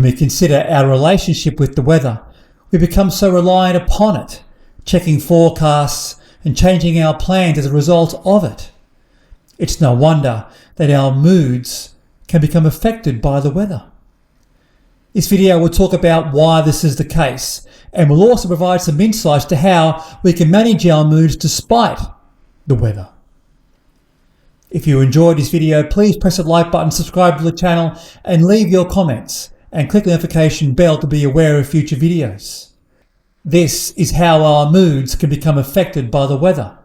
we consider our relationship with the weather, we become so reliant upon it, checking forecasts and changing our plans as a result of it. It's no wonder that our moods can become affected by the weather. This video will talk about why this is the case, and will also provide some insights to how we can manage our moods despite the weather. If you enjoyed this video, please press the like button, subscribe to the channel, and leave your comments, and click the notification bell to be aware of future videos. This is how our moods can become affected by the weather,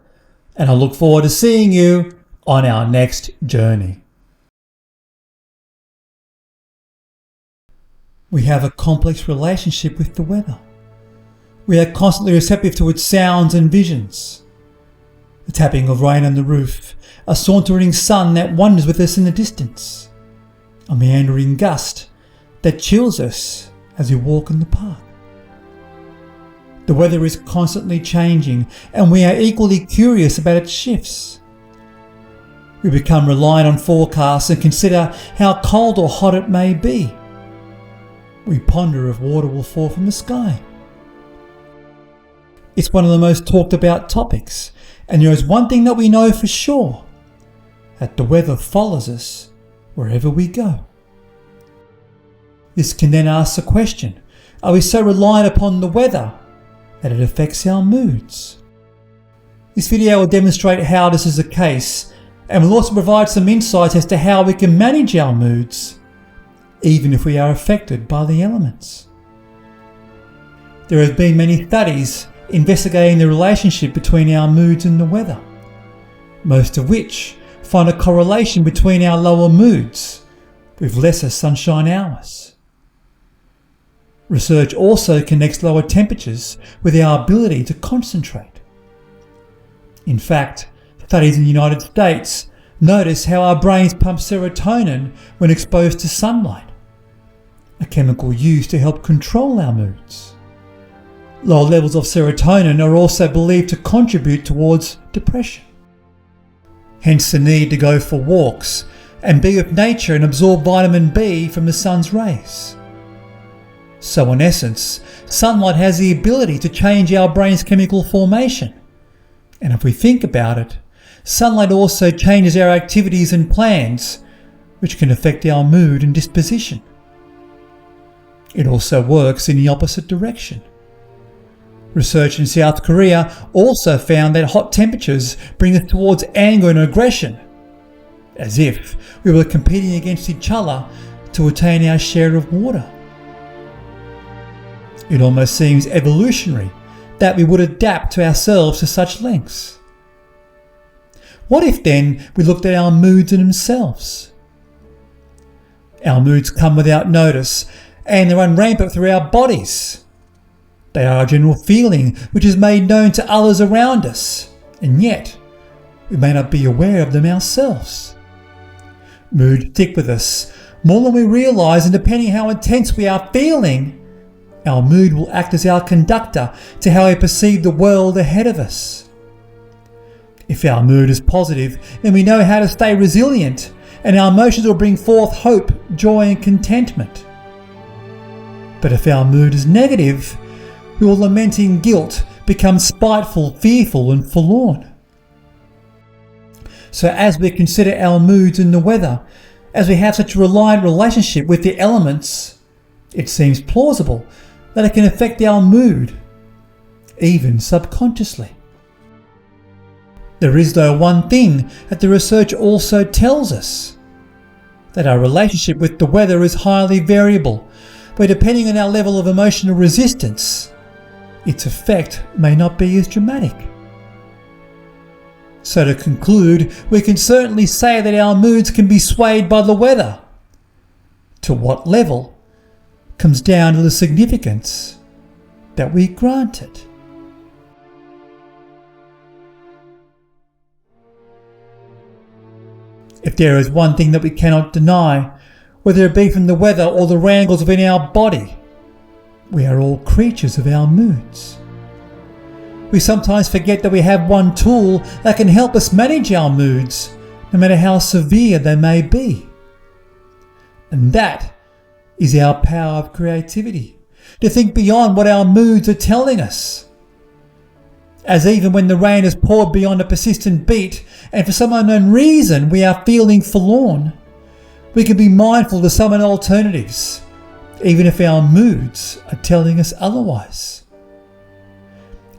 and I look forward to seeing you on our next journey. We have a complex relationship with the weather. We are constantly receptive to its sounds and visions. The tapping of rain on the roof, a sauntering sun that wanders with us in the distance, a meandering gust that chills us as we walk in the park. The weather is constantly changing, and we are equally curious about its shifts. We become reliant on forecasts and consider how cold or hot it may be. We ponder if water will fall from the sky. It's one of the most talked about topics, and there is one thing that we know for sure, that the weather follows us wherever we go. This can then ask the question, are we so reliant upon the weather that it affects our moods? This video will demonstrate how this is the case, and will also provide some insights as to how we can manage our moods even if we are affected by the elements. There have been many studies investigating the relationship between our moods and the weather, most of which find a correlation between our lower moods with lesser sunshine hours. Research also connects lower temperatures with our ability to concentrate. In fact, studies in the United States notice how our brains pump serotonin when exposed to sunlight, a chemical used to help control our moods. Low levels of serotonin are also believed to contribute towards depression. Hence the need to go for walks and be with nature and absorb vitamin B from the sun's rays. So in essence, sunlight has the ability to change our brain's chemical formation. And if we think about it, sunlight also changes our activities and plans, which can affect our mood and disposition. It also works in the opposite direction. Research in South Korea also found that hot temperatures bring us towards anger and aggression, as if we were competing against each other to attain our share of water. It almost seems evolutionary that we would adapt to ourselves to such lengths. What if then we looked at our moods in themselves? Our moods come without notice, and they run rampant through our bodies. They are a general feeling which is made known to others around us, and yet we may not be aware of them ourselves. Moods stick with us more than we realise, and depending how intense we are feeling, our mood will act as our conductor to how we perceive the world ahead of us. If our mood is positive, then we know how to stay resilient, and our emotions will bring forth hope, joy and contentment. But if our mood is negative, we will lament in guilt, become spiteful, fearful and forlorn. So as we consider our moods and the weather, as we have such a reliant relationship with the elements, it seems plausible that it can affect our mood, even subconsciously. There is though one thing that the research also tells us, that our relationship with the weather is highly variable, where depending on our level of emotional resistance, its effect may not be as dramatic. So to conclude, we can certainly say that our moods can be swayed by the weather. To what level comes down to the significance that we grant it. If there is one thing that we cannot deny, whether it be from the weather or the wrangles within our body, we are all creatures of our moods. We sometimes forget that we have one tool that can help us manage our moods, no matter how severe they may be. And that is our power of creativity, to think beyond what our moods are telling us. As even when the rain has poured beyond a persistent beat and for some unknown reason we are feeling forlorn, we can be mindful to summon alternatives, even if our moods are telling us otherwise.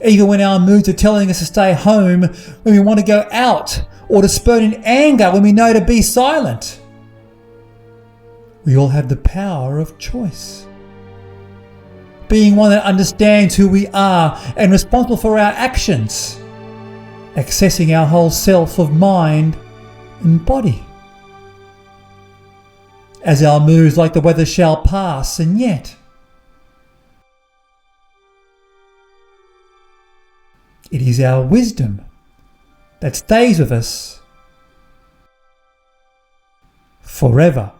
Even when our moods are telling us to stay home when we want to go out, or to spurt in anger when we know to be silent. We all have the power of choice. Being one that understands who we are and responsible for our actions, accessing our whole self of mind and body. As our moods like the weather shall pass, and yet it is our wisdom that stays with us forever.